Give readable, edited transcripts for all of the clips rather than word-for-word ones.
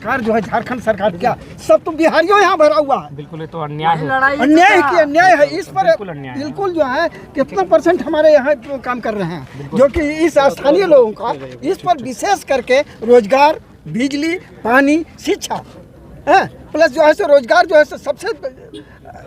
सरकार जो है, झारखंड सरकार, क्या सब तो बिहारियों यहाँ भरा हुआ है। बिल्कुल, ये तो अन्याय है, अन्याय है। इस पर अन्याय है। बिल्कुल जो है कितना % हमारे यहाँ काम कर रहे हैं, जो कि इस स्थानीय लोगों का इस पर विशेष करके रोजगार, बिजली, पानी, शिक्षा है, प्लस जो है सो रोजगार जो है सबसे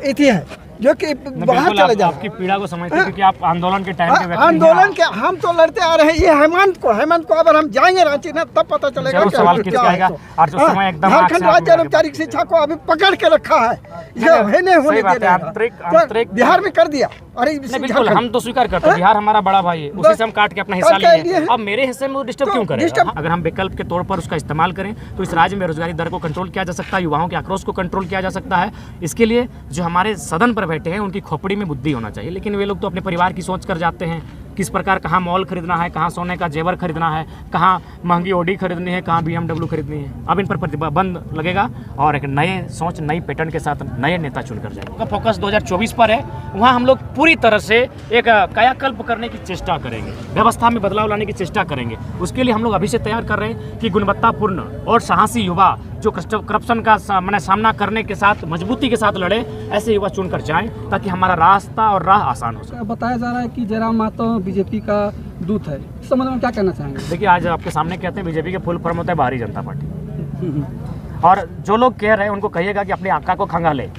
इति है, जो कि बाहर चले जाए। आपकी पीड़ा को समझते हैं, क्योंकि आप आंदोलन के टाइम के आंदोलन के हम तो लड़ते आ रहे हैं। ये हेमंत को अगर हम जाएंगे रांची ना, तब पता चलेगा कि सवाल किसका आएगा। और जो समय एकदम झारखंड राज्य औपचारिक शिक्षा को अभी पकड़ के रखा है, ये नहीं होने दे रहा है। बिहार में कर दिया। अरे बिल्कुल, हम तो स्वीकार करते हैं, बिहार हमारा बड़ा भाई है, उसी से हम काट के अपना हिस्सा लिए। अब मेरे हिस्से में वो डिस्टर्ब क्यों करें? अगर हम विकल्प के तौर पर उसका इस्तेमाल करें तो इस राज्य में बेरोजगारी दर को कंट्रोल किया जा सकता है, युवाओं के आक्रोश को कंट्रोल किया जा सकता है। इसके लिए जो हमारे सदन पर बैठे हैं उनकी खोपड़ी में बुद्धि होना चाहिए, लेकिन वे लोग तो अपने परिवार की सोच कर जाते हैं, किस प्रकार कहाँ मॉल खरीदना है, कहाँ सोने का जेवर खरीदना है, कहाँ महंगी ऑडी खरीदनी है, कहाँ BMW खरीदनी है। अब इन पर प्रतिबंध लगेगा और एक नए सोच, नई पैटर्न के साथ नए नेता चुनकर जाएंगे। फोकस 2024 पर है, वहाँ हम लोग पूरी तरह से एक कायाकल्प करने की चेष्टा करेंगे, व्यवस्था में बदलाव लाने की चेष्टा करेंगे। उसके लिए हम लोग अभी से तैयार कर रहे हैं कि गुणवत्तापूर्ण और साहसी युवा जो करप्शन का सामना करने के साथ मजबूती के साथ लड़े, ऐसे युवा चुनकर जाएं ताकि हमारा रास्ता और राह आसान हो सके। बताया जा रहा है कि जयराम महतो बीजेपी का दूत है, इस संबंध में क्या कहना चाहेंगे? देखिए, आज आपके सामने कहते हैं बीजेपी के फुल फॉर्म होता है भारतीय जनता पार्टी, और जो लोग कह रहे हैं उनको कहिएगा कि अपनी आंखा को खंगाले।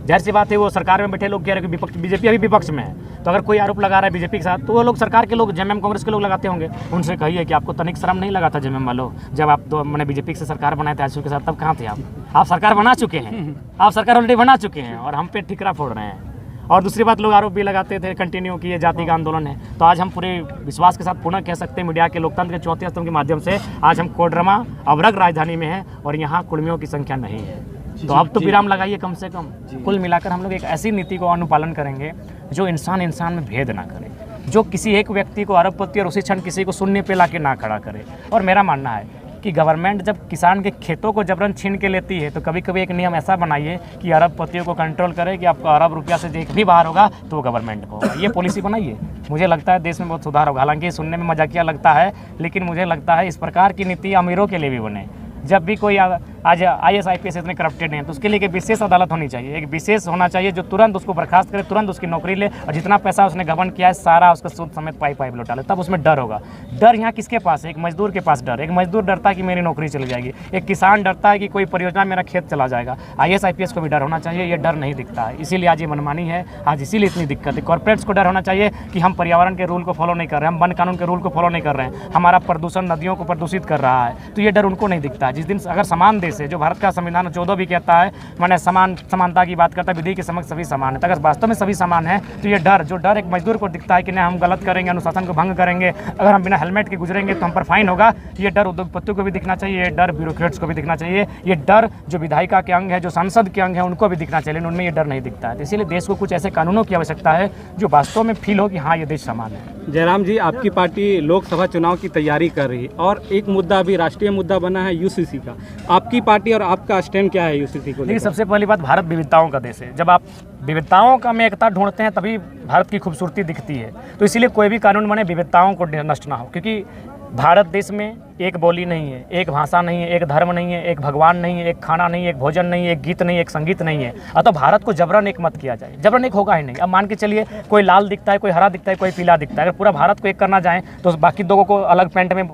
जाहिर सी बात है, वो सरकार में बैठे लोग कह रहे हैं कि बीजेपी अभी विपक्ष में है, तो अगर कोई आरोप लगा रहा है बीजेपी के साथ, तो वो लोग सरकार के लोग, जेएमएम कांग्रेस के लोग लगाते होंगे। उनसे कहिए कि आपको तनिक शर्म नहीं लगा था जेएमएम वालों, जब आप तो मैंने बीजेपी से सरकार बनाए थे आजसू के साथ, तब कहाँ थे आप सरकार बना चुके हैं, आप सरकार ऑलरेडी बना चुके हैं और हम पे ठिकरा फोड़ रहे हैं। और दूसरी बात, लोग आरोप भी लगाते थे कंटिन्यू कि ये जाति का आंदोलन है, तो आज हम पूरे विश्वास के साथ पुनः कह सकते हैं, मीडिया के लोकतंत्र के चौथे स्तंभ के माध्यम से, आज हम कोडरमा अवरग राजधानी में हैं और यहाँ कुर्मियों की संख्या नहीं है। तो अब तो विराम लगाइए कम से कम। कुल मिलाकर हम लोग एक ऐसी नीति को अनुपालन करेंगे जो इंसान इंसान में भेद ना करे, जो किसी एक व्यक्ति को अरबपति और उसी क्षण किसी को शून्य पे लाके ना खड़ा करे। और मेरा मानना है कि गवर्नमेंट जब किसान के खेतों को जबरन छीन के लेती है, तो कभी कभी एक नियम ऐसा बनाइए कि अरबपतियों को कंट्रोल करे कि आपका अरब रुपया से एक भी बाहर होगा तो वो गवर्नमेंट को होगा। ये पॉलिसी बनाइए, मुझे लगता है देश में बहुत सुधार होगा। हालांकि सुनने में मजाकिया लगता है, लेकिन मुझे लगता है इस प्रकार की नीति अमीरों के लिए भी बने। जब भी कोई आज IAS IPS इतने करप्टेड हैं, तो उसके लिए एक विशेष अदालत होनी चाहिए, एक विशेष होना चाहिए जो तुरंत उसको बर्खास्त करे, तुरंत उसकी नौकरी ले, और जितना पैसा उसने गबन किया है सारा उसका सूद समेत पाइप लौटा ले, तब उसमें डर होगा। डर यहाँ किसके पास है? एक मजदूर के पास डर। एक मजदूर डरता है कि मेरी नौकरी चली जाएगी, एक किसान डरता है कि कोई परियोजना मेरा खेत चला जाएगा। IAS IPS को भी डर होना चाहिए, ये डर नहीं दिखता है, इसीलिए आज ये मनमानी है, आज इसीलिए इतनी दिक्कत है। कॉर्पोरेट्स को डर होना चाहिए कि हम पर्यावरण के रूल को फॉलो नहीं कर रहे हैं, हम वन कानून के रूल को फॉलो नहीं कर रहे हैं, हमारा प्रदूषण नदियों को प्रदूषित कर रहा है, तो ये डर उनको नहीं दिखता है। जिस दिन अगर समान देश है, जो भारत का संविधान 14 भी कहता है, मैंने समानता की बात करता है, विधि के समक्ष सभी समान है, तो अगर वास्तव में सभी समान है, तो ये डर एक मजदूर को दिखता है कि नहीं हम गलत करेंगे, अनुशासन को भंग करेंगे, अगर हम बिना हेलमेट के गुजरेंगे तो हम पर फाइन होगा, ये डर उद्योगपतियों को भी दिखना चाहिए, ये डर ब्यूरोक्रेट्स को भी दिखना चाहिए, ये डर जो विधायिका के अंग है, जो संसद के अंग है, उनको भी दिखना चाहिए, उनमें ये डर नहीं दिखता है। तो इसीलिए देश को कुछ ऐसे कानूनों की आवश्यकता है जो वास्तव में फील हो कि हाँ ये देश समान है। जयराम जी, आपकी पार्टी लोकसभा चुनाव की तैयारी कर रही है और एक मुद्दा अभी राष्ट्रीय मुद्दा बना है UCC का, आपकी पार्टी और आपका स्टैंड क्या है UCC को लेकर? सबसे पहली बात, भारत विविधताओं का देश है। जब आप विविधताओं का में एकता ढूंढते हैं तभी भारत की खूबसूरती दिखती है। तो इसीलिए कोई भी कानून बने विविधताओं को नष्ट ना हो, क्योंकि भारत देश में एक बोली नहीं है, एक भाषा नहीं है, एक धर्म नहीं है, एक भगवान नहीं है, एक खाना नहीं है, एक भोजन नहीं है, एक गीत नहीं है, एक संगीत नहीं है। अतः भारत को जबरन एक मत किया जाए, जबरन एक होगा ही नहीं। अब मान के चलिए कोई लाल दिखता है, कोई हरा दिखता है, कोई पीला दिखता है, अगर पूरा भारत को एक करना चाहें तो बाकी लोगों को अलग पैंट में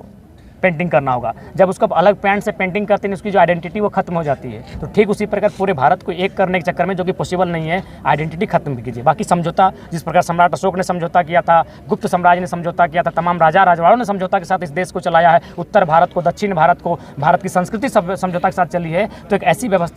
पेंटिंग करना होगा। जब उसको अलग पैंट से पेंटिंग करते हैं, उसकी जो आइडेंटिटी वो खत्म हो जाती है। तो ठीक उसी प्रकार पूरे भारत को एक करने के चक्कर में, जो कि पॉसिबल नहीं है, आइडेंटिटी खत्म भी कीजिए। बाकी समझौता, जिस प्रकार सम्राट अशोक ने समझौता किया था, गुप्त साम्राज्य ने समझौता किया था, तमाम राजा राजवाड़ों ने समझौता के साथ इस देश को चलाया है, उत्तर भारत को, दक्षिण भारत को, भारत की संस्कृति समझौता के साथ चली है, तो एक ऐसी व्यवस्था